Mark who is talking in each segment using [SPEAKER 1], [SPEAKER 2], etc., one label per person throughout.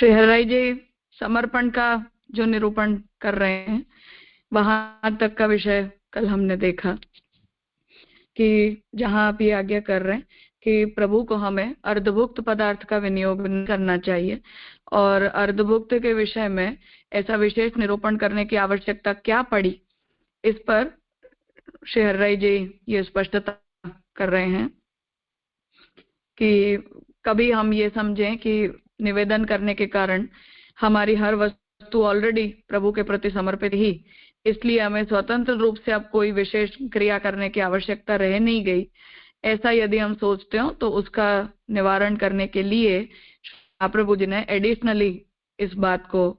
[SPEAKER 1] श्री हरराय जी समर्पण का जो निरूपण कर रहे हैं, वहां तक का विषय कल हमने देखा कि जहां आप ये आज्ञा कर रहे हैं कि प्रभु को हमें अर्धभुक्त पदार्थ का विनियोग नहीं करना चाहिए, और अर्धभुक्त के विषय में ऐसा विशेष निरूपण करने की आवश्यकता क्या पड़ी, इस पर श्री हरराय जी ये स्पष्टता कर रहे हैं कि कभी हम ये समझें कि निवेदन करने के कारण हमारी हर वस्तु ऑलरेडी प्रभु के प्रति समर्पित ही, इसलिए हमें स्वतंत्र रूप से अब कोई विशेष क्रिया करने की आवश्यकता रह नहीं गई, ऐसा यदि हम सोचते हो तो उसका निवारण करने के लिए महाप्रभु जी ने एडिशनली इस बात को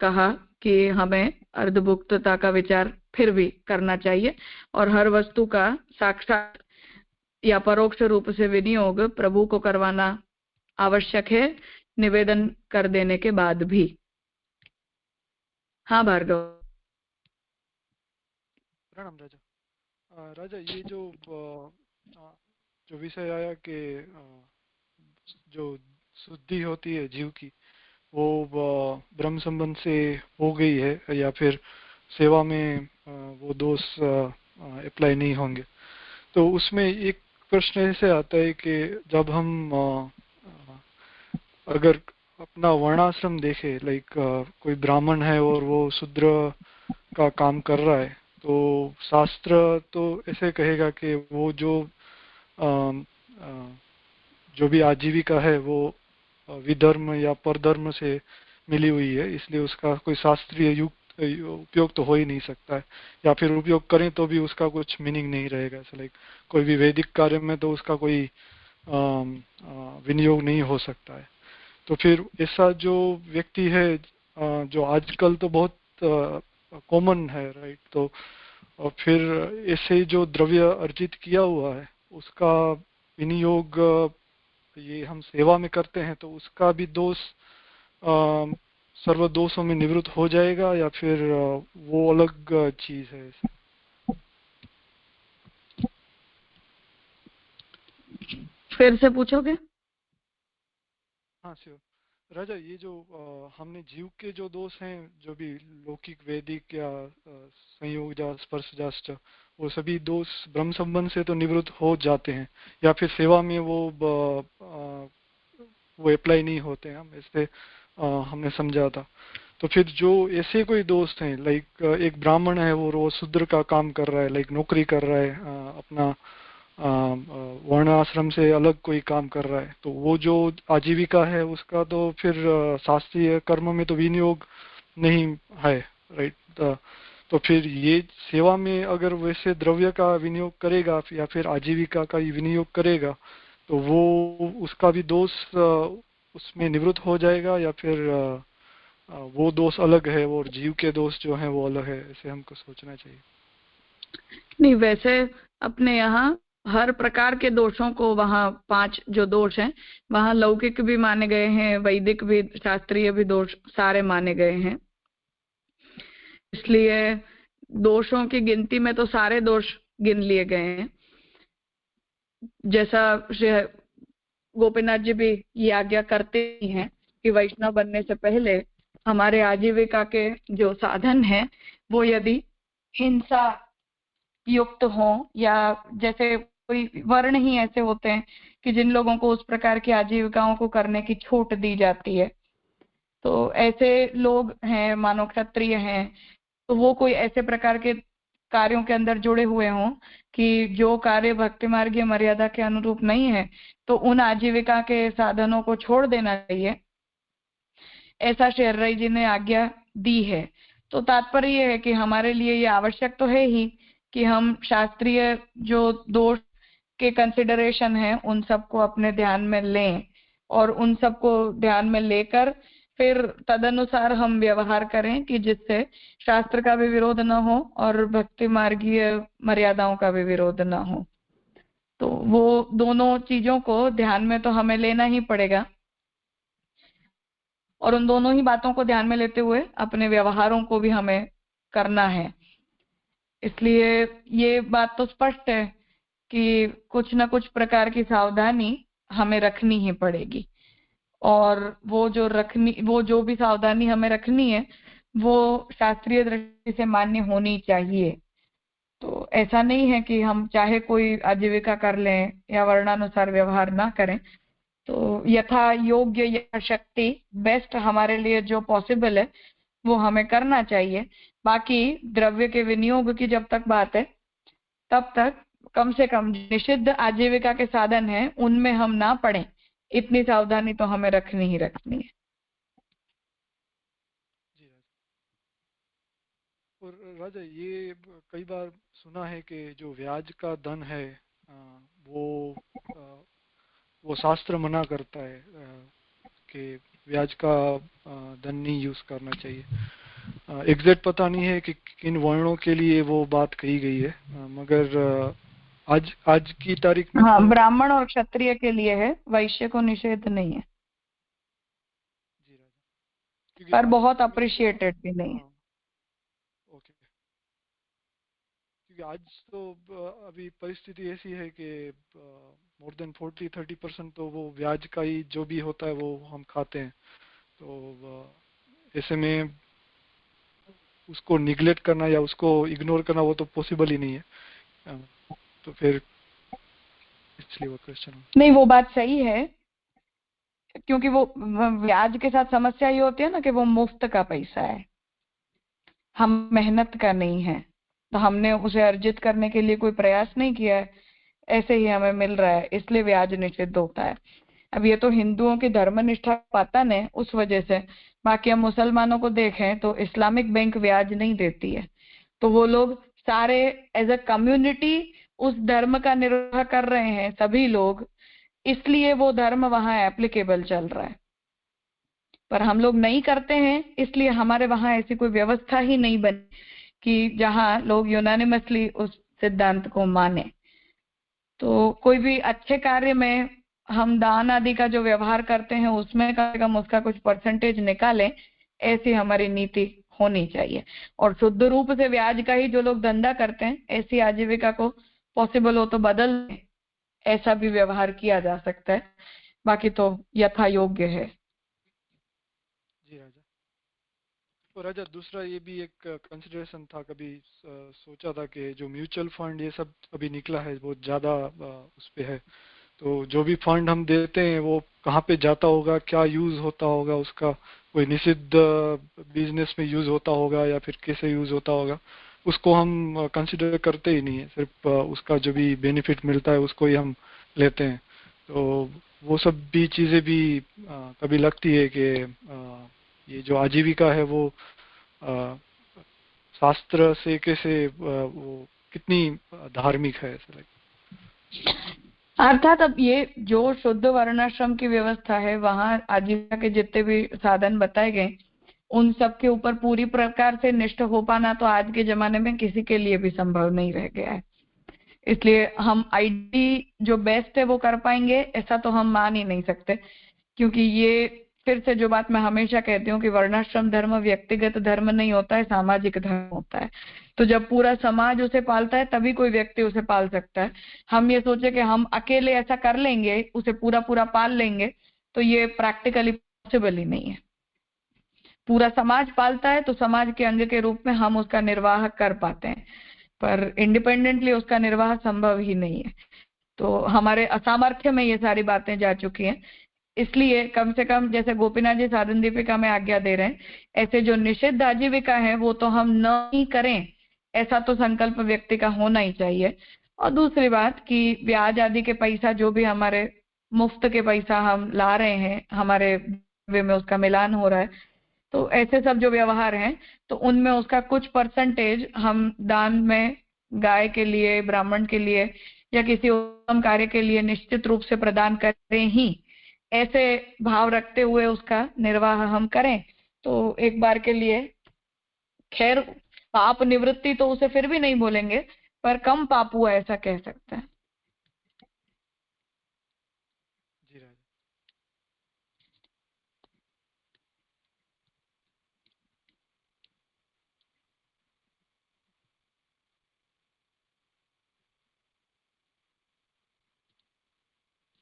[SPEAKER 1] कहा कि हमें अर्धभुक्तता का विचार फिर भी करना चाहिए और हर वस्तु का साक्षात या परोक्ष रूप से विनियोग प्रभु को करवाना आवश्यक है, निवेदन कर देने के बाद भी। हाँ भार्गव।
[SPEAKER 2] प्रणाम राजा। राजा, ये जो विषय आया कि जो शुद्धि होती है जीव की, वो ब्रह्म संबंध से हो गई है या फिर सेवा में वो दोष अप्लाई नहीं होंगे। तो उसमें एक प्रश्न ऐसे आता है कि जब हम अगर अपना वर्णाश्रम देखे, लाइक कोई ब्राह्मण है और वो शूद्र का काम कर रहा है, तो शास्त्र तो ऐसे कहेगा कि वो जो भी आजीविका है वो विधर्म या परधर्म से मिली हुई है, इसलिए उसका कोई शास्त्रीय युक्त उपयोग तो हो ही नहीं सकता है, या फिर उपयोग करें तो भी उसका कुछ मीनिंग नहीं रहेगा। लाइक कोई भी वैदिक कार्य में तो उसका कोई विनियोग नहीं हो सकता है। तो फिर ऐसा जो व्यक्ति है, जो आजकल तो बहुत कॉमन है, राइट, तो और फिर ऐसे जो द्रव्य अर्जित किया हुआ है उसका विनियोग ये हम सेवा में करते हैं, तो उसका भी दोष सर्व दोषों में निवृत्त हो जाएगा या फिर वो अलग चीज है?
[SPEAKER 1] फिर से पूछोगे?
[SPEAKER 2] हाँ श्योर राजा। ये जो हमने जीव के जो दोष हैं, जो भी लौकिक वैदिक या संयोग जा स्पर्श जाश्च, वो सभी दोष ब्रह्म संबंध से तो निवृत्त हो जाते हैं, या फिर सेवा में वो अप्लाई नहीं होते हैं, हम इससे हमने समझा था। तो फिर जो ऐसे कोई दोस्त हैं, लाइक एक ब्राह्मण है, वो रोज शूद्र का काम कर रहा है, लाइक नौकरी कर रहा है, अपना वर्ण आश्रम से अलग कोई काम कर रहा है, तो वो जो आजीविका है उसका तो फिर शास्त्रीय कर्म में तो विनियोग नहीं है, राइट। तो फिर ये सेवा में अगर वैसे द्रव्य का विनियोग करेगा या फिर आजीविका का विनियोग करेगा, तो वो उसका भी दोष उसमें निवृत्त हो जाएगा, या फिर वो दोष अलग है और जीव के दोष जो हैं वो अलग है, ऐसे हमको सोचना चाहिए?
[SPEAKER 1] नहीं, वैसे अपने यहाँ हर प्रकार के दोषों को, वहाँ 5 जो दोष हैं, वहाँ लौकिक भी माने गए हैं, वैदिक भी, शास्त्रीय भी दोष सारे माने गए हैं। इसलिए दोषों की गिनती में तो सारे दोष गिन लिए गए हैं। जैसा श्री गोपीनाथ जी भी ये आज्ञा करते ही हैं कि वैष्णव बनने से पहले हमारे आजीविका के जो साधन हैं वो यदि हिंसा युक्त हो, या जैसे कोई वर्ण ही ऐसे होते हैं कि जिन लोगों को उस प्रकार की आजीविकाओं को करने की छूट दी जाती है, तो ऐसे लोग हैं, मानो क्षत्रिय हैं, तो वो कोई ऐसे प्रकार के कार्यों के अंदर जुड़े हुए हों कि जो कार्य भक्ति मार्गीय मर्यादा के अनुरूप नहीं है, तो उन आजीविका के साधनों को छोड़ देना चाहिए, ऐसा श्री हरराय जी ने आज्ञा दी है। तो तात्पर्य ये है कि हमारे लिए ये आवश्यक तो है ही कि हम शास्त्रीय जो दोष के कंसिडरेशन है उन सबको अपने ध्यान में लें, और उन सबको ध्यान में लेकर फिर तदनुसार हम व्यवहार करें कि जिससे शास्त्र का भी विरोध न हो और भक्ति मार्गीय मर्यादाओं का भी विरोध न हो। तो वो दोनों चीजों को ध्यान में तो हमें लेना ही पड़ेगा, और उन दोनों ही बातों को ध्यान में लेते हुए अपने व्यवहारों को भी हमें करना है। इसलिए ये बात तो स्पष्ट है कि कुछ न कुछ प्रकार की सावधानी हमें रखनी ही पड़ेगी। और वो जो भी सावधानी हमें रखनी है वो शास्त्रीय दृष्टि से मान्य होनी चाहिए। तो ऐसा नहीं है कि हम चाहे कोई आजीविका कर लें या वर्णानुसार व्यवहार ना करें। तो यथा योग्य या शक्ति बेस्ट हमारे लिए जो पॉसिबल है वो हमें करना चाहिए। बाकी द्रव्य के विनियोग की जब तक बात है तब तक कम से कम निषिद्ध आजीविका के साधन हैं उनमें हम ना पड़े, इतनी सावधानी तो हमें रखनी ही रखनी है।
[SPEAKER 2] जी राजा। और राजा ये कई बार सुना है कि जो ब्याज का धन है अ, वो अ, वो शास्त्र मना करता है कि ब्याज का धन नहीं यूज करना चाहिए। एग्जैक्ट पता नहीं है कि किन वर्णों के लिए वो बात कही गई है, मगर आज आज की तारीख में
[SPEAKER 1] हाँ,
[SPEAKER 2] तो।
[SPEAKER 1] ब्राह्मण और क्षत्रिय के लिए है, वैश्य को निषेध नहीं है,
[SPEAKER 2] जी राजा। क्योंकि
[SPEAKER 1] पर
[SPEAKER 2] आज
[SPEAKER 1] बहुत
[SPEAKER 2] मेरे को।
[SPEAKER 1] अप्रिशिएटेड भी नहीं है।
[SPEAKER 2] हाँ। ओके। क्योंकि आज तो अभी परिस्थिति ऐसी है कि मोर देन 40-30% तो वो ब्याज का ही जो भी होता है वो हम खाते हैं। तो ऐसे में उसको निग्लेक्ट करना या उसको इग्नोर करना वो तो पॉसिबल ही नहीं है। अ, तो फिर इसलिए वो क्वेश्चन।
[SPEAKER 1] नहीं, वो बात सही है, क्योंकि वो ब्याज के साथ समस्या ये होती है ना कि वो मुफ्त का पैसा है, हम मेहनत का नहीं है, तो हमने उसे अर्जित करने के लिए कोई प्रयास नहीं किया है, ऐसे ही हमें मिल रहा है, इसलिए ब्याज निषिद्ध होता है। अब ये तो हिंदुओं की धर्मनिष्ठा का पतन है उस वजह से। बाकी हम मुसलमानों को देखें तो इस्लामिक बैंक ब्याज नहीं देती है, तो वो लोग सारे एज अ कम्युनिटी उस धर्म का निर्वाह कर रहे हैं सभी लोग, इसलिए वो धर्म वहां एप्लीकेबल चल रहा है। पर हम लोग नहीं करते हैं, इसलिए हमारे वहां ऐसी कोई व्यवस्था ही नहीं बनी कि जहां लोग यूनानिमसली उस सिद्धांत को माने। तो कोई भी अच्छे कार्य में हम दान आदि का जो व्यवहार करते हैं उसमें कम से कम उसका कुछ परसेंटेज निकालें, ऐसी हमारी नीति होनी चाहिए। और शुद्ध रूप से ब्याज का ही जो लोग धंधा करते हैं ऐसी आजीविका को पॉसिबल हो तो बदल दें, ऐसा भी व्यवहार किया जा सकता है। बाकी तो यथा योग्य है।
[SPEAKER 2] जी राजा। तो राजा दूसरा ये भी एक कंसिडरेशन था, कभी सोचा था कि जो म्यूचुअल फंड ये सब अभी निकला है बहुत ज़्यादा उस पे है। तो जो भी फंड हम देते हैं वो कहाँ पे जाता होगा, क्या यूज़ होता होगा उसका, कोई निषिद्ध बिजनेस में यूज़ होता होगा या फिर कैसे यूज़ होता होगा, उसको हम कंसिडर करते ही नहीं है। सिर्फ उसका जो भी बेनिफिट मिलता है उसको ही हम लेते हैं। तो वो सब भी चीज़ें भी कभी लगती है कि ये जो आजीविका है वो अ, शास्त्र से कैसे वो कितनी धार्मिक है ऐसा लगता
[SPEAKER 1] अर्थात अब ये जो शुद्ध वर्णाश्रम की व्यवस्था है वहां आजीविका के जितने भी साधन बताए गए उन सब के ऊपर पूरी प्रकार से निष्ठ हो पाना तो आज के जमाने में किसी के लिए भी संभव नहीं रह गया है। इसलिए हम आईडी जो बेस्ट है वो कर पाएंगे ऐसा तो हम मान ही नहीं सकते, क्योंकि ये फिर से जो बात मैं हमेशा कहती हूँ कि वर्णाश्रम धर्म व्यक्तिगत धर्म नहीं होता है, सामाजिक धर्म होता है। तो जब पूरा समाज उसे पालता है तभी कोई व्यक्ति उसे पाल सकता है। हम ये सोचे कि हम अकेले ऐसा कर लेंगे, उसे पूरा पूरा पाल लेंगे, तो ये प्रैक्टिकली पॉसिबल ही नहीं है। पूरा समाज पालता है तो समाज के अंग के रूप में हम उसका निर्वाह कर पाते हैं, पर इंडिपेंडेंटली उसका निर्वाह संभव ही नहीं है। तो हमारे असामर्थ्य में ये सारी बातें जा चुकी हैं। इसलिए कम से कम जैसे गोपीनाथ जी साधन दीपिका में आज्ञा दे रहे हैं, ऐसे जो निषिद्ध आजीविका है वो तो हम न ही करें, ऐसा तो संकल्प व्यक्ति का होना ही चाहिए। और दूसरी बात कि ब्याज आदि के पैसा जो भी हमारे मुफ्त के पैसा हम ला रहे हैं, हमारे वे में उसका मिलान हो रहा है, तो ऐसे सब जो व्यवहार हैं तो उनमें उसका कुछ परसेंटेज हम दान में गाय के लिए, ब्राह्मण के लिए या किसी उत्तम कार्य के लिए निश्चित रूप से प्रदान करें ही, ऐसे भाव रखते हुए उसका निर्वाह हम करें तो एक बार के लिए खैर पाप निवृत्ति तो उसे फिर भी नहीं बोलेंगे, पर कम पाप हुआ ऐसा कह सकते हैं।
[SPEAKER 2] है। जी राजा।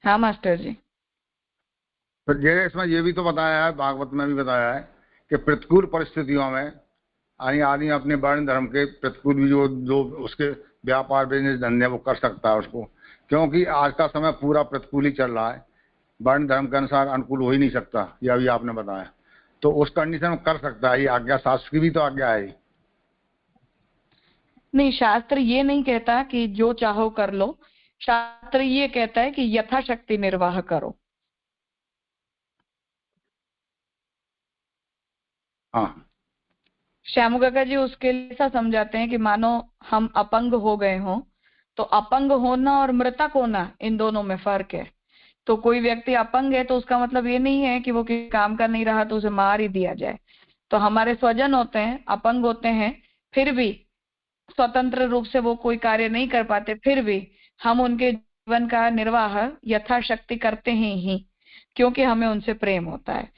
[SPEAKER 1] हाँ मास्टर जी।
[SPEAKER 3] फिर जैसे इसमें ये भी तो बताया है, भागवत में भी बताया है कि प्रतिकूल परिस्थितियों में आदमी अपने वर्ण धर्म के प्रतिकूल भी जो उसके व्यापार बिजनेस धंधे वो कर सकता है उसको, क्योंकि आज का समय पूरा प्रतिकूल ही चल रहा है, वर्ण धर्म के अनुसार अनुकूल हो ही नहीं सकता, यह अभी आपने बताया। तो उस कंडीशन में कर सकता है, ये आज्ञा शास्त्र की भी तो आज्ञा है।
[SPEAKER 1] नहीं, शास्त्र ये नहीं कहता कि जो चाहो कर लो, शास्त्र ये कहता है कि यथाशक्ति निर्वाह करो।
[SPEAKER 3] हाँ,
[SPEAKER 1] श्यामू काका जी उसके लिए ऐसा समझाते हैं कि मानो हम अपंग हो गए हों, तो अपंग होना और मृतक होना, इन दोनों में फर्क है। तो कोई व्यक्ति अपंग है तो उसका मतलब ये नहीं है कि वो किसी काम का नहीं रहा तो उसे मार ही दिया जाए। तो हमारे स्वजन होते हैं, अपंग होते हैं, फिर भी स्वतंत्र रूप से वो कोई कार्य नहीं कर पाते, फिर भी हम उनके जीवन का निर्वाह यथाशक्ति करते हैं ही, क्योंकि हमें उनसे प्रेम होता है।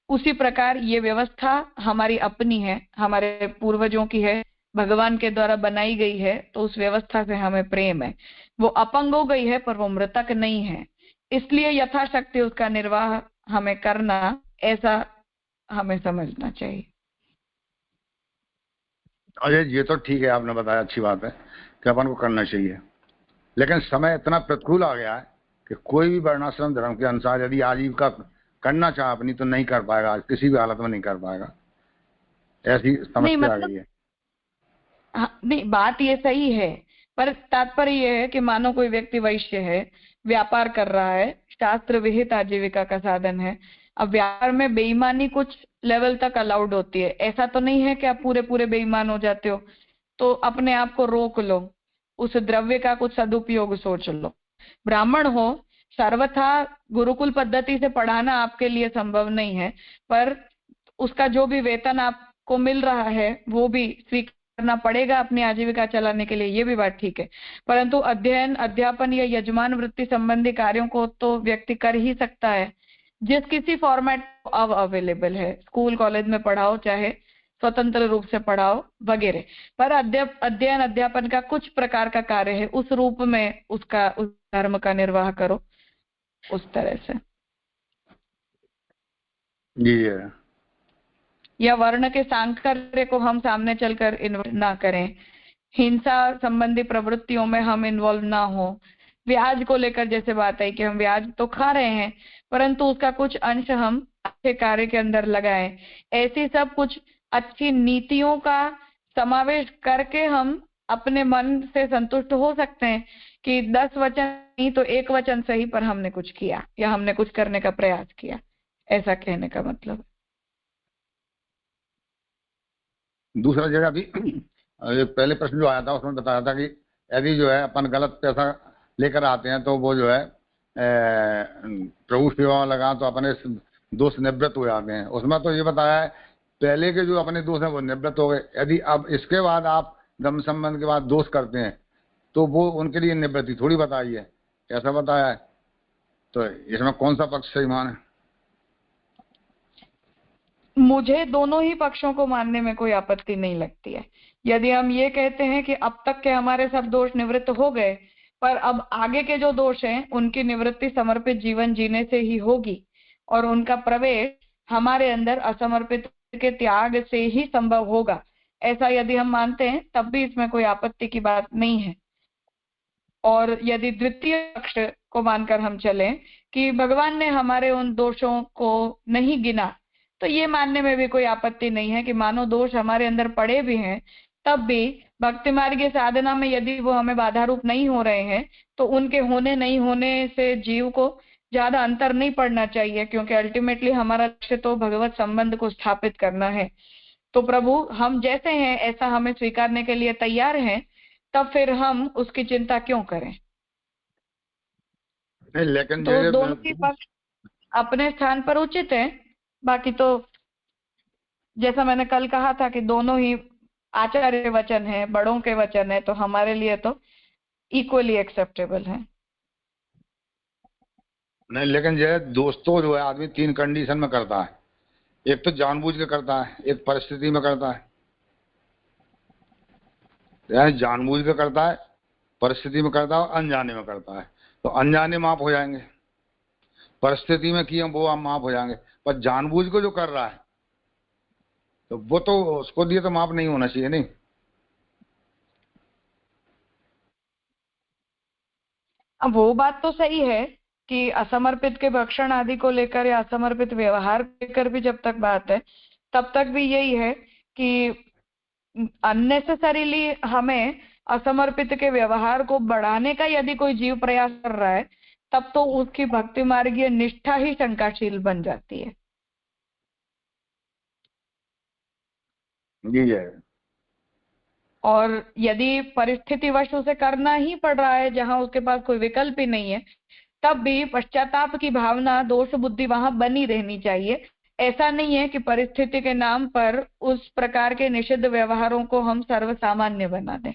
[SPEAKER 1] उसी प्रकार ये व्यवस्था हमारी अपनी है, हमारे पूर्वजों की है, भगवान के द्वारा बनाई गई है, तो उस व्यवस्था से हमें प्रेम है। वो अपंग हो गई है पर वो मृतक नहीं है, इसलिए यथाशक्ति उसका निर्वाह हमें करना, ऐसा हमें समझना चाहिए।
[SPEAKER 3] अजय ये तो ठीक है, आपने बताया, अच्छी बात है कि अपन को करना चाहिए, लेकिन समय इतना प्रतिकूल आ गया है कि कोई भी वर्णाश्रम धर्म के अनुसार यदि आजीविका करना चाहे अपनी तो नहीं कर पाएगा, आज किसी भी हालत में नहीं कर पाएगा, ऐसी
[SPEAKER 1] नहीं
[SPEAKER 3] समस्या आ
[SPEAKER 1] मतलब,
[SPEAKER 3] गई है।
[SPEAKER 1] हाँ, नहीं बात ये सही है, पर तात्पर्य ये है कि मानो कोई व्यक्ति वैश्य है, व्यापार कर रहा है, शास्त्र विहित आजीविका का साधन है। अब व्यापार में बेईमानी कुछ लेवल तक अलाउड होती है, ऐसा तो नहीं है कि आप पूरे पूरे बेईमान हो जाते हो। तो अपने आप को रोक लो, उस द्रव्य का कुछ सदुपयोग सोच लो। ब्राह्मण हो, सर्वथा गुरुकुल पद्धति से पढ़ाना आपके लिए संभव नहीं है, पर उसका जो भी वेतन आपको मिल रहा है वो भी स्वीकार करना पड़ेगा अपनी आजीविका चलाने के लिए, ये भी बात ठीक है। परंतु अध्ययन, अध्यापन या यजमान वृत्ति संबंधी कार्यों को तो व्यक्ति कर ही सकता है, जिस किसी फॉर्मेट अब अवेलेबल है। स्कूल कॉलेज में पढ़ाओ, चाहे स्वतंत्र रूप से पढ़ाओ वगैरह, पर अध्ययन अध्यापन का कुछ प्रकार का कार्य है, उस रूप में उसका, उस धर्म का निर्वाह करो उस तरह से।
[SPEAKER 3] जी है।
[SPEAKER 1] या वर्ण के सांकर्य को हम सामने चलकर इन्वॉल्व ना करें, हिंसा संबंधी प्रवृत्तियों में हम इन्वॉल्व ना हो। ब्याज को लेकर जैसे बात है कि हम ब्याज तो खा रहे हैं, परंतु उसका कुछ अंश हम अच्छे कार्य के अंदर लगाएं। ऐसी सब कुछ अच्छी नीतियों का समावेश करके हम अपने मन से संतुष्ट हो सकते हैं कि 10 वचन नहीं तो एक वचन सही, पर हमने कुछ किया या हमने कुछ करने का प्रयास किया, ऐसा कहने का मतलब।
[SPEAKER 3] दूसरा जगह भी एक पहले प्रश्न जो आया था उसमें बताया था कि यदि जो है अपन गलत पैसा लेकर आते हैं तो वो जो है प्रभु सेवा में लगा तो अपने दोष निवृत्त हो जाते हैं। उसमें तो ये बताया है पहले के जो अपने दोष हैं वो निवृत्त हो गए, यदि अब इसके बाद आप धर्म संबंध के बाद दोष करते हैं तो वो उनके लिए निवृत्ति थोड़ी बताई है, ऐसा बताया है। तो इसमें कौन सा पक्ष सही मान है?
[SPEAKER 1] मुझे दोनों ही पक्षों को मानने में कोई आपत्ति नहीं लगती है। यदि हम ये कहते हैं कि अब तक के हमारे सब दोष निवृत्त हो गए, पर अब आगे के जो दोष हैं उनकी निवृत्ति समर्पित जीवन जीने से ही होगी, और उनका प्रवेश हमारे अंदर असमर्पित के त्याग से ही संभव होगा, ऐसा यदि हम मानते हैं तब भी इसमें कोई आपत्ति की बात नहीं है। और यदि द्वितीय पक्ष को मानकर हम चलें कि भगवान ने हमारे उन दोषों को नहीं गिना, तो ये मानने में भी कोई आपत्ति नहीं है कि मानो दोष हमारे अंदर पड़े भी हैं, तब भी भक्ति मार्ग की साधना में यदि वो हमें बाधा रूप नहीं हो रहे हैं तो उनके होने नहीं होने से जीव को ज्यादा अंतर नहीं पड़ना चाहिए, क्योंकि अल्टीमेटली हमारा लक्ष्य तो भगवत संबंध को स्थापित करना है। तो प्रभु हम जैसे हैं ऐसा हमें स्वीकारने के लिए तैयार हैं, तब फिर हम उसकी चिंता क्यों करें।
[SPEAKER 3] लेकिन
[SPEAKER 1] तो दोनों ही पक्ष अपने स्थान पर उचित है। बाकी तो जैसा मैंने कल कहा था कि दोनों ही आचार्य वचन है, बड़ों के वचन है, तो हमारे लिए तो इक्वली एक्सेप्टेबल है।
[SPEAKER 3] नहीं, लेकिन जो है दोस्तों जो है आदमी 3 कंडीशन में करता है, एक तो जानबूझ के करता है, एक परिस्थिति में करता है, यानी जानबूझ के करता है, परिस्थिति में करता है और अनजाने में करता है। तो अनजाने में आप हो जाएंगे, परिस्थिति में किए वो हम माफ हो जाएंगे, पर जानबूझ को जो कर रहा है तो वो तो उसको दिए तो माफ नहीं होना चाहिए। नहीं,
[SPEAKER 1] अब वो बात तो सही है कि असमर्पित के भक्षण आदि को लेकर या असमर्पित व्यवहार लेकर भी जब तक बात है तब तक भी यही है कि अननेसेसरीली हमें असमर्पित के व्यवहार को बढ़ाने का यदि कोई जीव प्रयास कर रहा है तब तो उसकी भक्ति मार्गीय निष्ठा ही शंकाशील बन जाती है।
[SPEAKER 3] जी है।
[SPEAKER 1] और यदि परिस्थितिवश उसे करना ही पड़ रहा है जहां उसके पास कोई विकल्प ही नहीं है तब भी पश्चाताप की भावना, दोष बुद्धि वहां बनी रहनी चाहिए। ऐसा नहीं है कि परिस्थिति के नाम पर उस प्रकार के निषिद्ध व्यवहारों को हम सर्वसामान्य बना दें।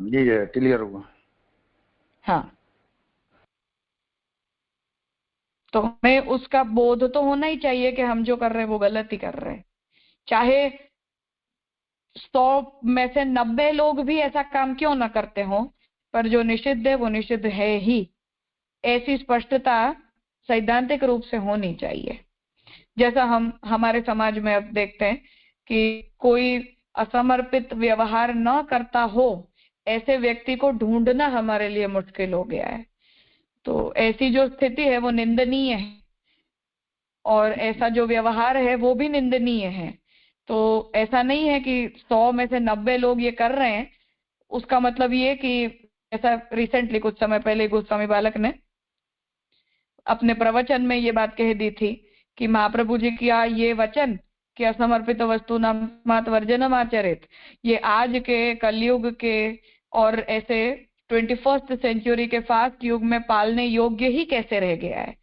[SPEAKER 3] जी है, क्लियर हुआ।
[SPEAKER 1] हाँ, तो हमें उसका बोध तो होना ही चाहिए कि हम जो कर रहे हैं वो गलत ही कर रहे हैं, चाहे 100 में से 90 लोग भी ऐसा काम क्यों ना करते हो, पर जो निषिद्ध है वो निषिद्ध है ही। ऐसी स्पष्टता सैद्धांतिक रूप से होनी चाहिए। जैसा हम हमारे समाज में अब देखते हैं कि कोई असमर्पित व्यवहार न करता हो ऐसे व्यक्ति को ढूंढना हमारे लिए मुश्किल हो गया है। तो ऐसी जो स्थिति है वो निंदनीय है और ऐसा जो व्यवहार है वो भी निंदनीय है। तो ऐसा नहीं है कि 100 में से 90 लोग ये कर रहे हैं, उसका मतलब ये कि ऐसा रिसेंटली कुछ समय पहले गोस्वामी बालक ने अपने प्रवचन में ये बात कह दी थी कि महाप्रभु जी का ये वचन कि असमर्पित वस्तु नामात वर्जनम आचरित, ये आज के कलयुग के और ऐसे 21st सेंचुरी के फास्ट युग में पालने योग्य ही कैसे रह गया है।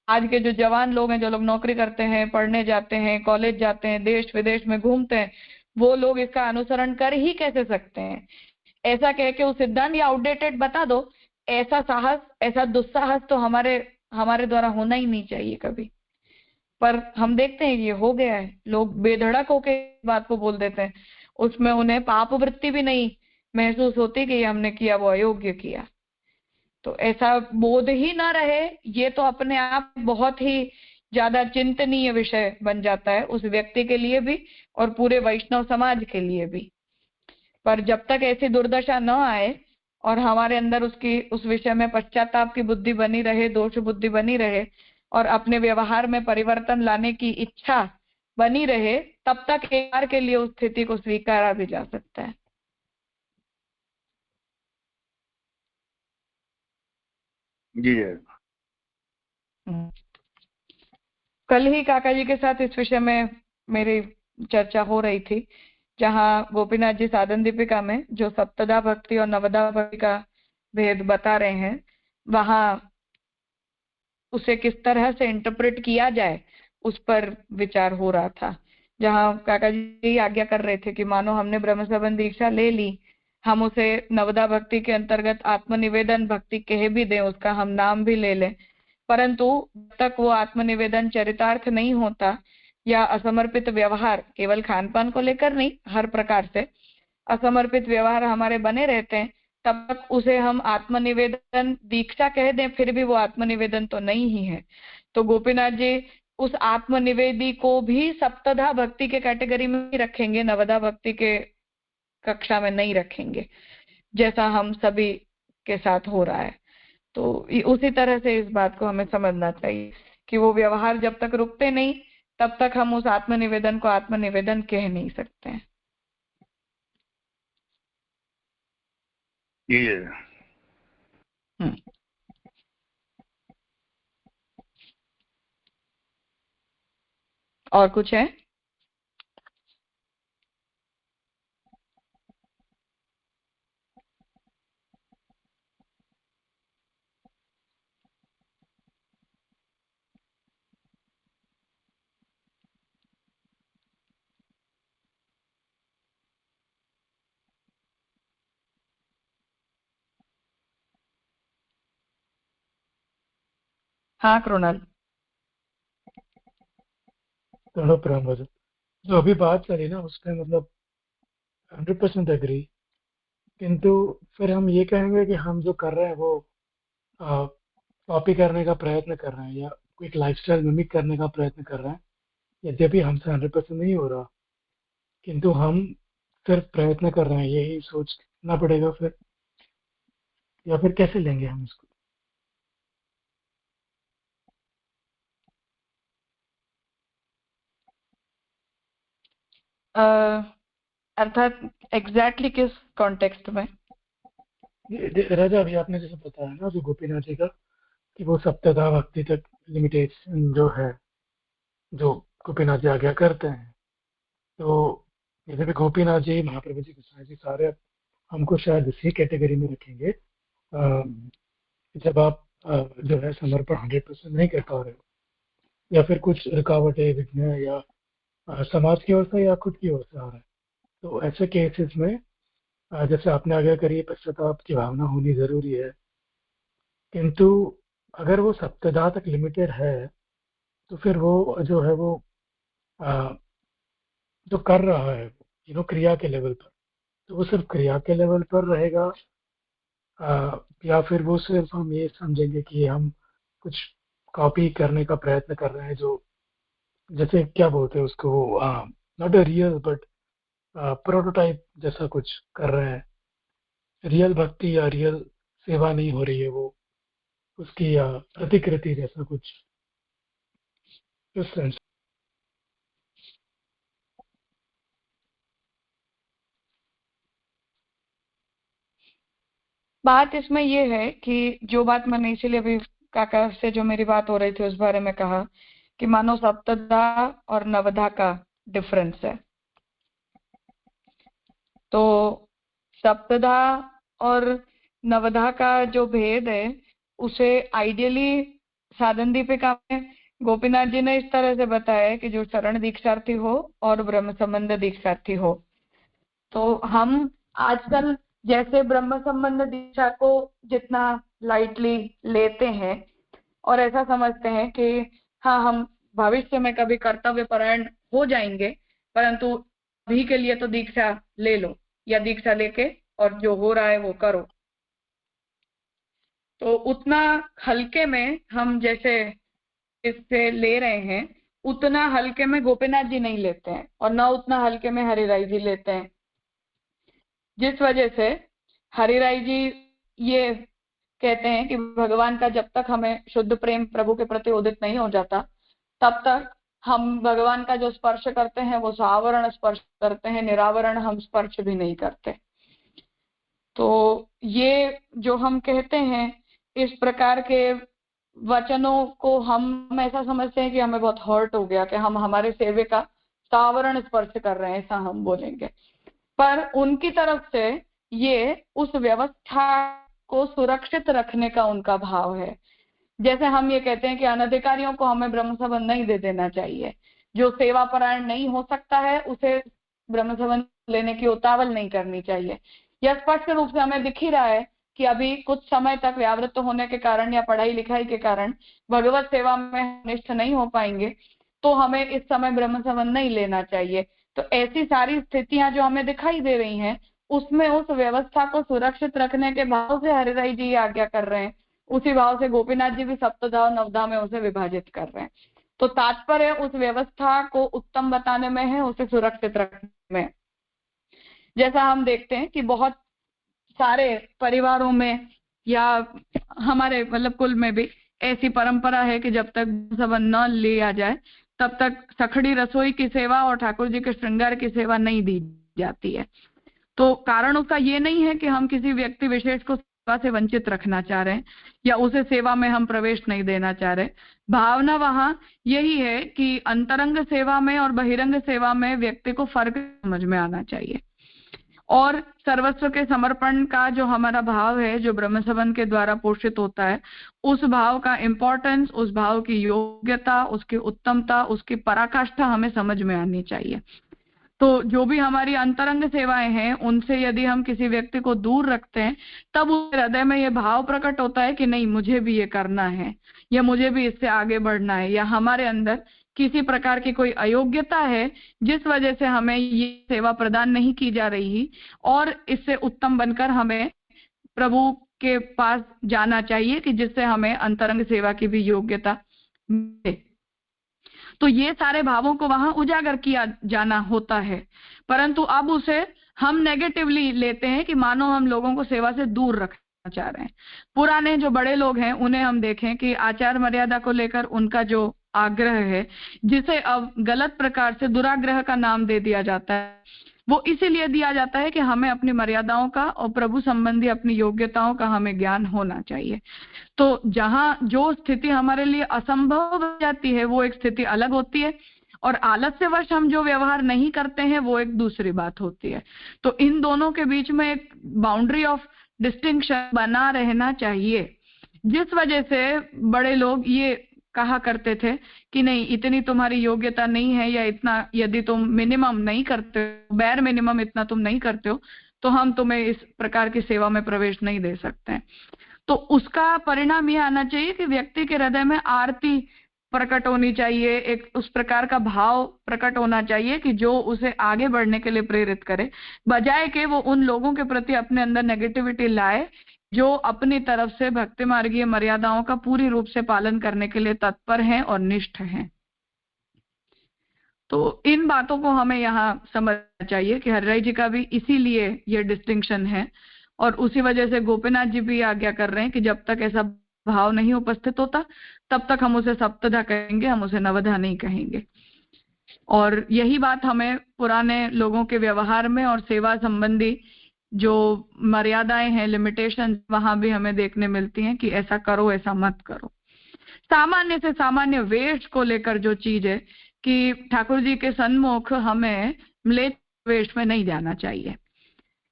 [SPEAKER 1] आज के जो जवान लोग हैं, जो लोग नौकरी करते हैं, पढ़ने जाते हैं, कॉलेज जाते हैं, देश विदेश में घूमते हैं, वो लोग इसका अनुसरण कर ही कैसे सकते हैं। ऐसा कह के उस सिद्धांत या आउटडेटेड बता दो, ऐसा साहस, ऐसा दुस्साहस तो हमारे हमारे द्वारा होना ही नहीं चाहिए कभी। पर हम देखते हैं ये हो गया है, लोग बेधड़क होके बात को बोल देते हैं, उसमें उन्हें पाप वृत्ति भी नहीं महसूस होती कि ये हमने किया वो अयोग्य किया। तो ऐसा बोध ही ना रहे, ये तो अपने आप बहुत ही ज्यादा चिंतनीय विषय बन जाता है उस व्यक्ति के लिए भी और पूरे वैष्णव समाज के लिए भी। पर जब तक ऐसी दुर्दशा न आए और हमारे अंदर उसकी उस विषय में पश्चाताप की बुद्धि बनी रहे, दोष बुद्धि बनी रहे और अपने व्यवहार में परिवर्तन लाने की इच्छा बनी रहे, तब तक एक बार के लिए उस स्थिति को स्वीकारा भी जा सकता है।
[SPEAKER 3] जी है।
[SPEAKER 1] कल ही काका जी के साथ इस विषय में मेरी चर्चा हो रही थी, जहां गोपीनाथ जी साधन दीपिका में जो सप्तदा भक्ति और नवदा भक्ति का भेद बता रहे हैं, वहां उसे किस तरह से इंटरप्रेट किया जाए उस पर विचार हो रहा था। जहां काका जी आज्ञा कर रहे थे कि मानो हमने ब्रह्म संबंध दीक्षा ले ली, हम उसे नवदा भक्ति के अंतर्गत आत्मनिवेदन भक्ति कह भी दें, उसका हम नाम भी ले लें, परंतु जब तक वो आत्मनिवेदन चरितार्थ नहीं होता या असमर्पित व्यवहार, केवल खान पान को लेकर नहीं, हर प्रकार से असमर्पित व्यवहार हमारे बने रहते हैं, तब तक उसे हम आत्मनिवेदन दीक्षा कह दें, फिर भी वो आत्मनिवेदन तो नहीं ही है। तो गोपीनाथ जी उस आत्मनिवेदी को भी सप्तधा भक्ति के कैटेगरी में ही रखेंगे, नवदा भक्ति के कक्षा में नहीं रखेंगे, जैसा हम सभी के साथ हो रहा है। तो उसी तरह से इस बात को हमें समझना चाहिए कि वो व्यवहार जब तक रुकते नहीं तब तक हम उस आत्मनिवेदन को आत्मनिवेदन कह नहीं सकते हैं।
[SPEAKER 3] जी है।
[SPEAKER 1] और कुछ है? हाँ कृणाल।
[SPEAKER 4] प्रणव प्रणव, जो अभी बात करी ना उसमें मतलब 100% एग्री, किंतु फिर हम ये कहेंगे कि हम जो कर रहे हैं वो कॉपी करने का प्रयत्न कर रहे हैं या कोई एक लाइफस्टाइल मिमिक करने का प्रयत्न कर रहे हैं। यद्यपि हमसे 100% नहीं हो रहा, किंतु हम सिर्फ प्रयत्न कर रहे हैं, यही सोचना पड़ेगा फिर, या फिर कैसे लेंगे हम इसको?
[SPEAKER 1] अर्थात एग्जैक्टली किस कॉन्टेक्स्ट में?
[SPEAKER 4] राजा, अभी आपने जैसे बताया ना जो गोपीनाथ जी का, कि वो सप्तधा भक्ति तक लिमिटेशन जो है, जो गोपीनाथ जी आज्ञा करते हैं, तो जैसे भी गोपीनाथ जी, महाप्रभु जी, कृष्णा जी, सारे हमको शायद इसी कैटेगरी में रखेंगे। जब आप जो है समर्पण 100% नहीं कर पा रहे हो, या फिर कुछ रुकावटें, विघ्न, या समाज की ओर से या खुद की ओर से आ रहा है, तो ऐसे केसेस में जैसे आपने आज्ञा करी, पश्चाताप की भावना होनी जरूरी है। किंतु अगर वो सप्तधा तक लिमिटेड है, तो फिर वो जो है वो आ, जो कर रहा है क्रिया के लेवल पर, तो वो सिर्फ क्रिया के लेवल पर रहेगा, या फिर वो सिर्फ हम ये समझेंगे कि हम कुछ कॉपी करने का प्रयत्न कर रहे हैं, जो जैसे क्या बोलते हैं उसको, not a real but prototype जैसा कुछ कर रहे हैं। रियल भक्ति या रियल सेवा नहीं हो रही है, वो उसकी प्रतिकृति जैसा कुछ, इस सेंस।
[SPEAKER 1] बात इसमें ये है कि जो बात मैंने इसीलिए अभी काका से जो मेरी बात हो रही थी उस बारे में कहा कि मानो सप्तधा और नवधा का डिफरेंस है। तो सप्तधा और नवधा का जो भेद है उसे आइडियली साधन दीपिका में गोपीनाथ जी ने इस तरह से बताया है कि जो शरण दीक्षार्थी हो और ब्रह्म संबंध दीक्षार्थी हो। तो हम आजकल जैसे ब्रह्म संबंध दीक्षा को जितना लाइटली लेते हैं और ऐसा समझते हैं कि हाँ हम भविष्य में कभी कर्तव्य परायण हो जाएंगे, परंतु अभी के लिए तो दीक्षा ले लो या दीक्षा लेके और जो हो रहा है वो करो। तो उतना हल्के में हम जैसे इससे ले रहे हैं, उतना हल्के में गोपीनाथ जी नहीं लेते हैं और ना उतना हल्के में हरिराय जी लेते हैं। जिस वजह से हरिराय जी ये कहते हैं कि भगवान का जब तक हमें शुद्ध प्रेम प्रभु के प्रति उदित नहीं हो जाता, तब तक हम भगवान का जो स्पर्श करते हैं वो सावरण स्पर्श करते हैं, निरावरण हम स्पर्श भी नहीं करते। तो ये जो हम कहते हैं, इस प्रकार के वचनों को हम ऐसा समझते हैं कि हमें बहुत हर्ट हो गया कि हम हमारे सेवे का सावरण स्पर्श कर रहे हैं, ऐसा हम बोलेंगे। पर उनकी तरफ से ये उस व्यवस्था को सुरक्षित रखने का उनका भाव है। जैसे हम ये कहते हैं कि अनधिकारियों को हमें ब्रह्म संबंध नहीं दे देना चाहिए, जो सेवा परायण नहीं हो सकता है उसे ब्रह्म संबंध लेने की उतावल नहीं करनी चाहिए। यह स्पष्ट रूप से हमें दिख ही रहा है कि अभी कुछ समय तक व्यावृत्त होने के कारण या पढ़ाई लिखाई के कारण भगवत सेवा में निष्ठ नहीं हो पाएंगे, तो हमें इस समय ब्रह्म संबंध नहीं लेना चाहिए। तो ऐसी सारी स्थितियां जो हमें दिखाई दे रही हैं, उसमें उस व्यवस्था को सुरक्षित रखने के भाव से हरिराय जी आज्ञा कर रहे हैं, उसी भाव से गोपीनाथ जी भी सप्तधा और नवधा में उसे विभाजित कर रहे हैं। तो तात्पर्य उस व्यवस्था को उत्तम बताने में है, उसे सुरक्षित रखने में। जैसा हम देखते हैं कि बहुत सारे परिवारों में या हमारे मतलब कुल में भी ऐसी परंपरा है कि जब तक संबंध न लिया जाए तब तक सखड़ी रसोई की सेवा और ठाकुर जी के श्रृंगार की सेवा नहीं दी जाती है। तो कारण उसका ये नहीं है कि हम किसी व्यक्ति विशेष को सेवा से वंचित रखना चाह रहे हैं या उसे सेवा में हम प्रवेश नहीं देना चाह रहे। भावना वहां यही है कि अंतरंग सेवा में और बहिरंग सेवा में व्यक्ति को फर्क समझ में आना चाहिए, और सर्वस्व के समर्पण का जो हमारा भाव है, जो ब्रह्म संबंध के द्वारा पोषित होता है, उस भाव का इंपॉर्टेंस, उस भाव की योग्यता, उसकी उत्तमता, उसकी पराकाष्ठा हमें समझ में आनी चाहिए। तो जो भी हमारी अंतरंग सेवाएं हैं, उनसे यदि हम किसी व्यक्ति को दूर रखते हैं, तब उस हृदय में ये भाव प्रकट होता है कि नहीं, मुझे भी ये करना है या मुझे भी इससे आगे बढ़ना है, या हमारे अंदर किसी प्रकार की कोई अयोग्यता है जिस वजह से हमें ये सेवा प्रदान नहीं की जा रही, और इससे उत्तम बनकर हमें प्रभु के पास जाना चाहिए कि जिससे हमें अंतरंग सेवा की भी योग्यता मिले। तो ये सारे भावों को वहां उजागर किया जाना होता है, परंतु अब उसे हम नेगेटिवली लेते हैं कि मानो हम लोगों को सेवा से दूर रखना चाह रहे हैं। पुराने जो बड़े लोग हैं उन्हें हम देखें कि आचार मर्यादा को लेकर उनका जो आग्रह है, जिसे अब गलत प्रकार से दुराग्रह का नाम दे दिया जाता है, वो इसीलिए दिया जाता है कि हमें अपनी मर्यादाओं का और प्रभु संबंधी अपनी योग्यताओं का हमें ज्ञान होना चाहिए। तो जहां जो स्थिति हमारे लिए असंभव हो जाती है वो एक स्थिति अलग होती है, और आलस्यवश हम जो व्यवहार नहीं करते हैं वो एक दूसरी बात होती है। तो इन दोनों के बीच में एक बाउंड्री ऑफ डिस्टिंक्शन बना रहना चाहिए, जिस वजह से बड़े लोग ये कहा करते थे कि नहीं, इतनी तुम्हारी योग्यता नहीं है, या इतना यदि तुम मिनिमम नहीं करते हो, बैर मिनिमम इतना तुम नहीं करते हो, तो हम तुम्हें इस प्रकार की सेवा में प्रवेश नहीं दे सकते। तो उसका परिणाम यह आना चाहिए कि व्यक्ति के हृदय में आरती प्रकट होनी चाहिए, एक उस प्रकार का भाव प्रकट होना चाहिए कि जो उसे आगे बढ़ने के लिए प्रेरित करे, बजाय कि वो उन लोगों के प्रति अपने अंदर नेगेटिविटी लाए जो अपनी तरफ से भक्ति मार्गीय मर्यादाओं का पूरी रूप से पालन करने के लिए तत्पर हैं और निष्ठ हैं। तो इन बातों को हमें यहाँ समझना चाहिए कि हरिराय जी का भी इसीलिए ये डिस्टिंक्शन है, और उसी वजह से गोपीनाथ जी भी आज्ञा कर रहे हैं कि जब तक ऐसा भाव नहीं उपस्थित होता तब तक हम उसे सप्तधा कहेंगे, हम उसे नवधा नहीं कहेंगे। और यही बात हमें पुराने लोगों के व्यवहार में और सेवा संबंधी जो मर्यादाएं हैं, लिमिटेशन, वहां भी हमें देखने मिलती हैं कि ऐसा करो, ऐसा मत करो। सामान्य से सामान्य वेश को लेकर जो चीज है कि ठाकुर जी के सन्मुख हमें म्लेच्छ वेश में नहीं जाना चाहिए,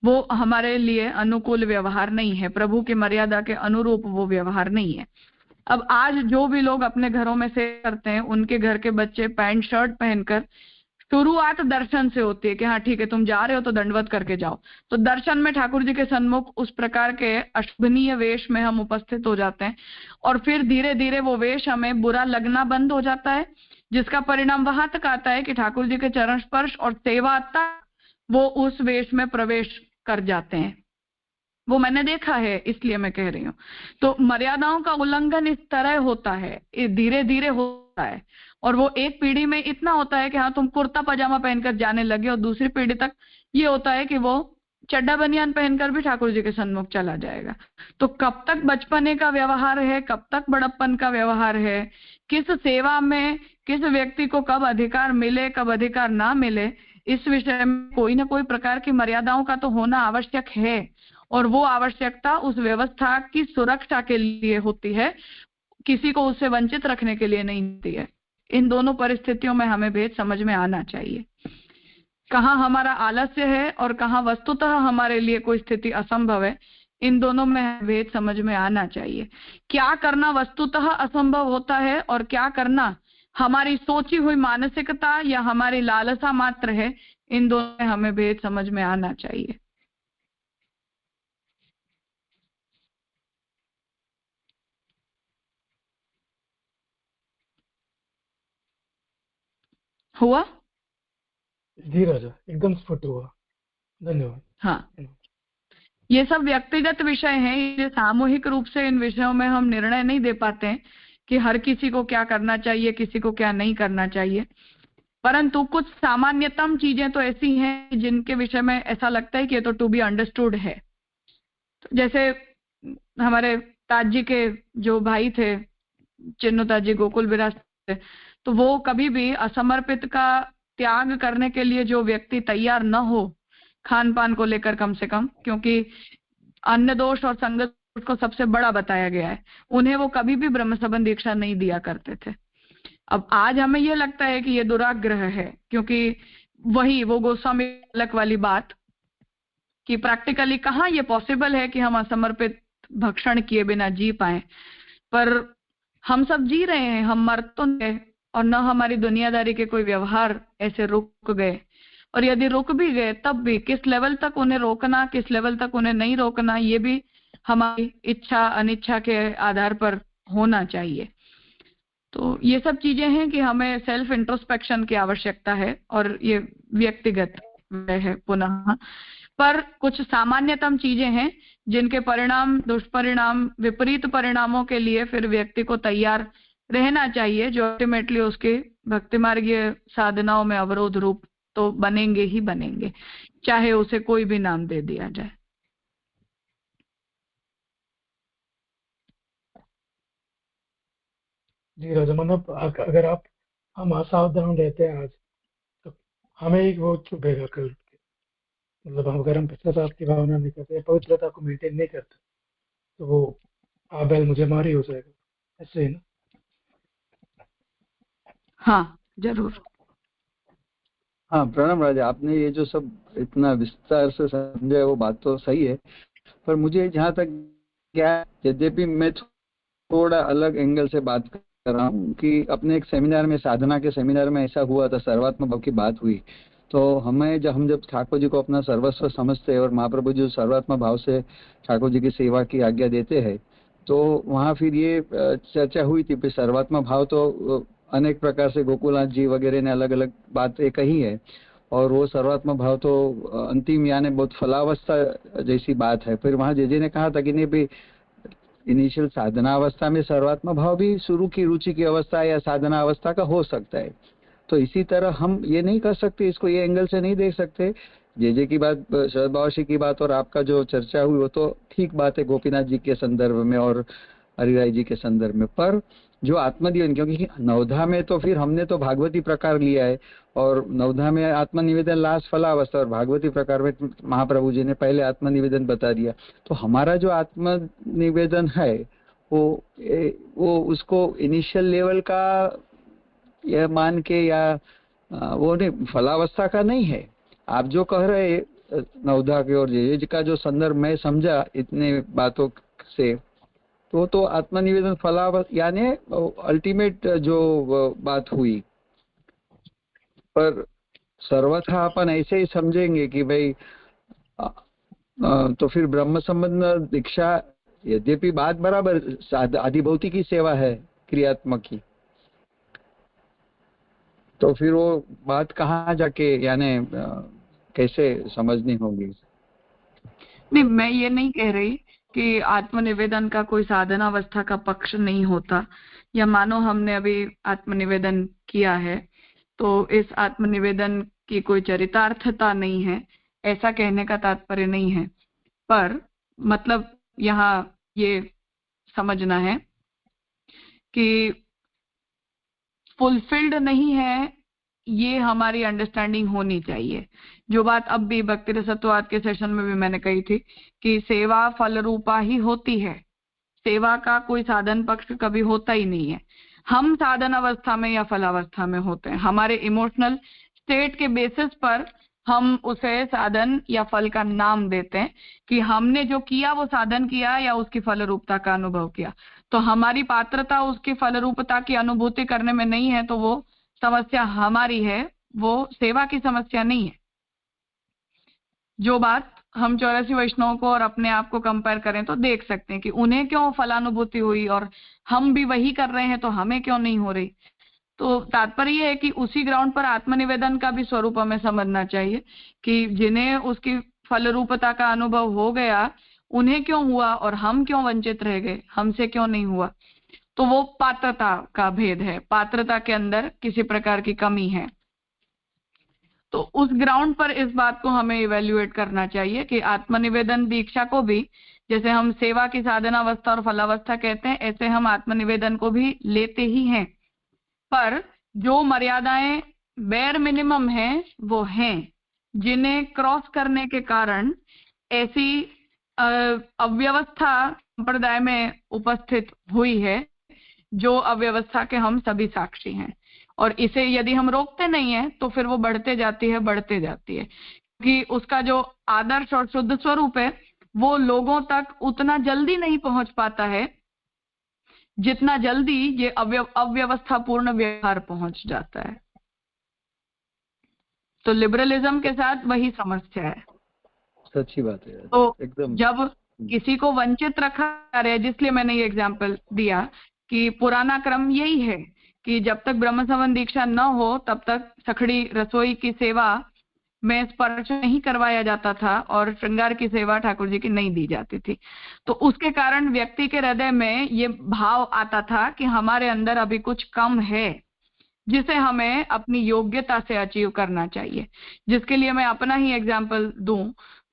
[SPEAKER 1] वो हमारे लिए अनुकूल व्यवहार नहीं है, प्रभु की मर्यादा के अनुरूप वो व्यवहार नहीं है। अब आज जो भी लोग अपने घरों में से करते हैं, उनके घर के बच्चे पैंट शर्ट पहनकर, शुरुआत दर्शन से होती है कि हाँ ठीक है तुम जा रहे हो तो दंडवत करके जाओ, तो दर्शन में ठाकुर जी के सन्मुख उस प्रकार के अशुभनीय वेश में हम उपस्थित हो जाते हैं, और फिर धीरे धीरे वो वेश हमें बुरा लगना बंद हो जाता है, जिसका परिणाम वहां तक आता है कि ठाकुर जी के चरण स्पर्श और सेवा तक वो उस वेश में प्रवेश कर जाते हैं। वो मैंने देखा है, इसलिए मैं कह रही हूँ। तो मर्यादाओं का उल्लंघन इस तरह होता है, धीरे धीरे होता है, और वो एक पीढ़ी में इतना होता है कि हाँ तुम कुर्ता पजामा पहनकर जाने लगे, और दूसरी पीढ़ी तक ये होता है कि वो चड्डा बनियान पहनकर भी ठाकुर जी के सन्मुख चला जाएगा। तो कब तक बचपने का व्यवहार है, कब तक बड़प्पन का व्यवहार है, किस सेवा में किस व्यक्ति को कब अधिकार मिले कब अधिकार ना मिले, इस विषय में कोई ना कोई प्रकार की मर्यादाओं का तो होना आवश्यक है, और वो आवश्यकता उस व्यवस्था की सुरक्षा के लिए होती है, किसी को उससे वंचित रखने के लिए नहीं होती है। इन दोनों परिस्थितियों में हमें भेद समझ में आना चाहिए, कहाँ हमारा आलस्य है और कहाँ वस्तुतः हमारे लिए कोई स्थिति असंभव है। इन दोनों में भेद समझ में आना चाहिए। क्या करना वस्तुतः असंभव होता है और क्या करना हमारी सोची हुई मानसिकता या हमारी लालसा मात्र है, इन दोनों में हमें भेद समझ में आना चाहिए। हुआ?
[SPEAKER 4] जी राजा, एकदम स्फुट हुआ, धन्यवाद।
[SPEAKER 1] हाँ, ये सब व्यक्तिगत विषय हैं, ये सामूहिक रूप से इन विषयों में हम निर्णय नहीं दे पाते हैं कि हर किसी को क्या करना चाहिए, किसी को क्या नहीं करना चाहिए, परंतु कुछ सामान्यतम चीजें तो ऐसी हैं जिनके विषय में ऐसा लगता है कि ये तो टू बी अंडरस्टूड है। तो जैसे हमारे ताज जी के जो भाई थे, चिन्नू ताज जी गोकुल विराज थे, तो वो कभी भी असमर्पित का त्याग करने के लिए जो व्यक्ति तैयार न हो, खान पान को लेकर कम से कम, क्योंकि अन्न दोष और संग दोष को सबसे बड़ा बताया गया है, उन्हें वो कभी भी ब्रह्म संबंध दीक्षा नहीं दिया करते थे। अब आज हमें ये लगता है कि ये दुराग्रह है, क्योंकि वही वो गोस्वामी बालक वाली बात कि प्रैक्टिकली कहाँ ये पॉसिबल है कि हम असमर्पित भक्षण किए बिना जी पाए, पर हम सब जी रहे हैं, हम मर तो नहीं, और न हमारी दुनियादारी के कोई व्यवहार ऐसे रुक गए, और यदि रुक भी गए तब भी किस लेवल तक उन्हें रोकना, किस लेवल तक उन्हें नहीं रोकना, ये भी हमारी इच्छा अनिच्छा के आधार पर होना चाहिए। तो ये सब चीजें हैं कि हमें सेल्फ इंट्रोस्पेक्शन की आवश्यकता है और ये व्यक्तिगत है पुनः। पर कुछ सामान्यतम चीजें हैं जिनके परिणाम, दुष्परिणाम, विपरीत परिणामों के लिए फिर व्यक्ति को तैयार रहना चाहिए, जो अल्टीमेटली उसके भक्ति मार्गीय साधनाओं में अवरोध रूप तो बनेंगे ही बनेंगे, चाहे उसे कोई भी नाम दे दिया जाए।
[SPEAKER 4] जी रजमन, अगर हम असावधान रहते हैं आज, तो हमें एक वो चुभेगा कल। मतलब अगर हम पश्चाताप की भावना नहीं करते, पवित्रता को मेंटेन नहीं करते, तो वो आबेल मुझे मारी हो जाएगा, ऐसे ही ना?
[SPEAKER 1] हाँ जरूर।
[SPEAKER 5] हाँ प्रणाम राजा, आपने ये जो सब इतना विस्तार से समझा वो बात तो सही है, पर मुझे जहाँ तक क्या, यद्यपि मैं थोड़ा अलग एंगल से बात कर रहा हूँ कि अपने एक सेमिनार में, साधना के सेमिनार में ऐसा हुआ था, सर्वात्म भाव की बात हुई। तो हमें जब ठाकुर जी को अपना सर्वस्व समझते हैं और महाप्रभु जी सर्वात्म भाव से ठाकुर जी की सेवा की आज्ञा देते हैं, तो वहाँ फिर ये चर्चा हुई थी। फिर सर्वात्म भाव तो अनेक प्रकार से गोकुलनाथ जी वगैरह ने अलग अलग बातें कही है, और वो सर्वात्म भाव तो अंतिम यानी बहुत फलावस्था जैसी बात है। फिर वहाँ जे ने कहा था कि नहीं भाई, इनिशियल साधना अवस्था में सर्वात्म भाव भी शुरू की रुचि की अवस्था या साधना अवस्था का हो सकता है। तो इसी तरह हम ये नहीं कर सकते, इसको ये एंगल से नहीं देख सकते। जे की बात, शरद बावर्षी की बात और आपका जो चर्चा हुई वो तो ठीक बात है गोपीनाथ जी के संदर्भ में और हरिराय जी के संदर्भ में। पर जो आत्मनिवेदन, क्योंकि नवधा में तो फिर हमने तो भागवती प्रकार लिया है, और नवधा में आत्मनिवेदन लास्ट फलावस्था, और भागवती प्रकार में महाप्रभु जी ने पहले आत्मनिवेदन बता दिया। तो हमारा जो आत्मनिवेदन है वो उसको इनिशियल लेवल का यह मान के या वो नहीं, फलावस्था का नहीं है। आप जो कह रहे नवधा के और जे का जो संदर्भ मैं समझा इतने बातों से, तो आत्मनिवेदन फलावस्था यानी अल्टीमेट जो बात हुई। पर सर्वथा अपन ऐसे ही समझेंगे कि भाई तो फिर ब्रह्म संबंध दीक्षा, यद्यपि बात बराबर आदिभौतिकी सेवा है क्रियात्मक की, तो फिर वो बात कहाँ जाके यानी कैसे समझनी होगी?
[SPEAKER 1] नहीं, मैं ये नहीं कह रही कि आत्मनिवेदन का कोई साधनावस्था का पक्ष नहीं होता, या मानो हमने अभी आत्मनिवेदन किया है तो इस आत्मनिवेदन की कोई चरितार्थता नहीं है, ऐसा कहने का तात्पर्य नहीं है। पर मतलब यहाँ ये समझना है कि फुलफिल्ड नहीं है, ये हमारी अंडरस्टैंडिंग होनी चाहिए। जो बात अब भी भक्ति रसत्ववाद के सेशन में भी मैंने कही थी कि सेवा फल रूपा ही होती है, सेवा का कोई साधन पक्ष कभी होता ही नहीं है। हम साधन अवस्था में या फलावस्था में होते हैं, हमारे इमोशनल स्टेट के बेसिस पर हम उसे साधन या फल का नाम देते हैं कि हमने जो किया वो साधन किया या उसकी फल रूपता का अनुभव किया। तो हमारी पात्रता उसकी फल रूपता की अनुभूति करने में नहीं है, तो वो समस्या हमारी है, वो सेवा की समस्या नहीं है। जो बात हम 84 वैष्णवों को और अपने आप को कंपेयर करें तो देख सकते हैं कि उन्हें क्यों फलानुभूति हुई और हम भी वही कर रहे हैं तो हमें क्यों नहीं हो रही। तो तात्पर्य है कि उसी ग्राउंड पर आत्मनिवेदन का भी स्वरूप हमें समझना चाहिए कि जिन्हें उसकी फल रूपता का अनुभव हो गया उन्हें क्यों हुआ और हम क्यों वंचित रह गए, हमसे क्यों नहीं हुआ। तो वो पात्रता का भेद है, पात्रता के अंदर किसी प्रकार की कमी है। तो उस ग्राउंड पर इस बात को हमें इवेल्युएट करना चाहिए कि आत्मनिवेदन दीक्षा को भी, जैसे हम सेवा की साधनावस्था और फलावस्था कहते हैं, ऐसे हम आत्मनिवेदन को भी लेते ही हैं। पर जो मर्यादाएं बेयर मिनिमम हैं वो हैं, जिन्हें क्रॉस करने के कारण ऐसी अव्यवस्था संप्रदाय में उपस्थित हुई है, जो अव्यवस्था के हम सभी साक्षी हैं। और इसे यदि हम रोकते नहीं है तो फिर वो बढ़ते जाती है क्योंकि उसका जो आदर्श और शुद्ध स्वरूप है वो लोगों तक उतना जल्दी नहीं पहुंच पाता है जितना जल्दी ये अव्यवस्थापूर्ण व्यवहार पहुंच जाता है। तो लिबरलिज्म के साथ वही समस्या है।
[SPEAKER 5] सच्ची बात है।
[SPEAKER 1] तो
[SPEAKER 5] एकदम
[SPEAKER 1] जब किसी को वंचित रखा जा रहा है, जिसलिए मैंने ये एग्जाम्पल दिया कि पुराना क्रम यही है कि जब तक ब्रह्म संबंध दीक्षा न हो तब तक सखड़ी रसोई की सेवा में स्पर्श नहीं करवाया जाता था और श्रृंगार की सेवा ठाकुर जी की नहीं दी जाती थी। तो उसके कारण व्यक्ति के हृदय में ये भाव आता था कि हमारे अंदर अभी कुछ कम है जिसे हमें अपनी योग्यता से अचीव करना चाहिए। जिसके लिए मैं अपना ही एग्जाम्पल दूं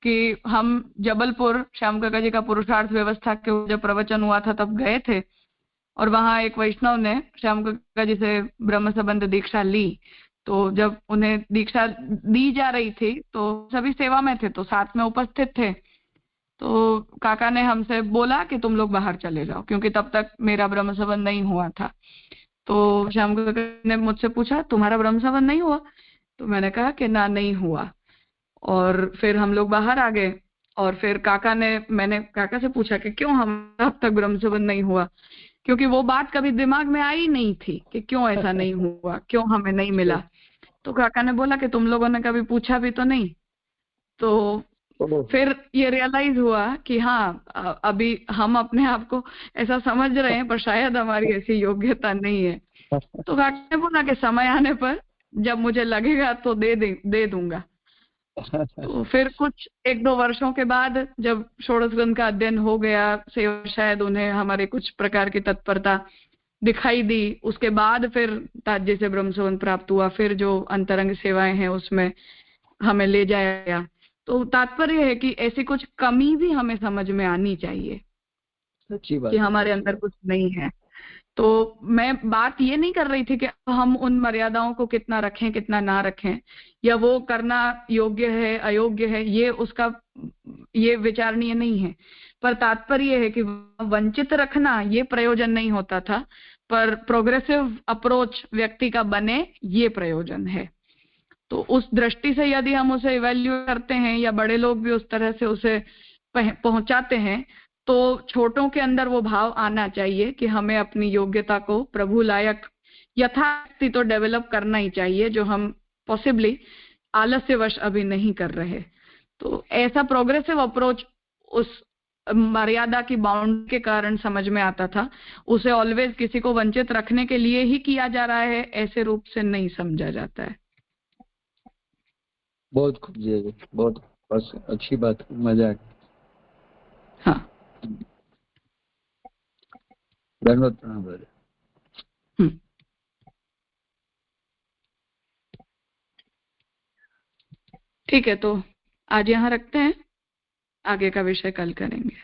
[SPEAKER 1] कि हम जबलपुर श्याम काका जी का पुरुषार्थ व्यवस्था के जब प्रवचन हुआ था तब गए थे और वहां एक वैष्णव ने श्याम काका जी से ब्रह्म संबंध दीक्षा ली। तो जब उन्हें दीक्षा दी जा रही थी तो सभी सेवा में थे तो साथ में उपस्थित थे। तो काका ने हमसे बोला कि तुम लोग बाहर चले जाओ, क्योंकि तब तक मेरा ब्रह्म संबंध नहीं हुआ था। तो श्याम काका ने मुझसे पूछा तुम्हारा ब्रह्म संबंध नहीं हुआ? तो मैंने कहा कि ना, नहीं हुआ। और फिर हम लोग बाहर आ गए और फिर मैंने काका से पूछा कि क्यों हम अब तक ब्रह्म संबंध नहीं हुआ, क्योंकि वो बात कभी दिमाग में आई नहीं थी कि क्यों ऐसा नहीं हुआ, क्यों हमें नहीं मिला। तो काका ने बोला कि तुम लोगों ने कभी पूछा भी तो नहीं। तो फिर ये रियलाइज हुआ कि हाँ, अभी हम अपने आप को ऐसा समझ रहे हैं पर शायद हमारी ऐसी योग्यता नहीं है। तो काका ने बोला कि समय आने पर जब मुझे लगेगा तो दे दूंगा। तो फिर कुछ 1-2 वर्षों के बाद जब षोडश ग्रंथ का अध्ययन हो गया, सेवा शायद उन्हें हमारे कुछ प्रकार की तत्परता दिखाई दी, उसके बाद फिर ताज जी से ब्रह्म संबंध प्राप्त हुआ। फिर जो अंतरंग सेवाएं हैं उसमें हमें ले जाया गया। तो तात्पर्य है कि ऐसी कुछ कमी भी हमें समझ में आनी चाहिए कि हमारे अंदर कुछ नहीं है। तो मैं बात ये नहीं कर रही थी कि हम उन मर्यादाओं को कितना रखें कितना ना रखें, या वो करना योग्य है अयोग्य है, ये विचारणीय नहीं है। पर तात्पर्य है कि वंचित रखना ये प्रयोजन नहीं होता था, पर प्रोग्रेसिव अप्रोच व्यक्ति का बने ये प्रयोजन है। तो उस दृष्टि से यदि हम उसे इवैल्यूएट करते हैं या बड़े लोग भी उस तरह से उसे पहुंचाते हैं तो छोटों के अंदर वो भाव आना चाहिए कि हमें अपनी योग्यता को प्रभु लायक यथाशक्ति तो डेवलप करना ही चाहिए, जो हम पॉसिबली आलस्यवश अभी नहीं कर रहे। तो ऐसा प्रोग्रेसिव अप्रोच उस मर्यादा की बाउंड के कारण समझ में आता था। उसे ऑलवेज किसी को वंचित रखने के लिए ही किया जा रहा है ऐसे रूप से नहीं समझा जाता है।
[SPEAKER 5] बहुत खूब जी, बहुत अच्छी बात, मजा आ गया।
[SPEAKER 1] हाँ,
[SPEAKER 5] धन्यवाद प्रणाम।
[SPEAKER 1] ठीक है, तो आज यहाँ रखते हैं, आगे का विषय कल करेंगे।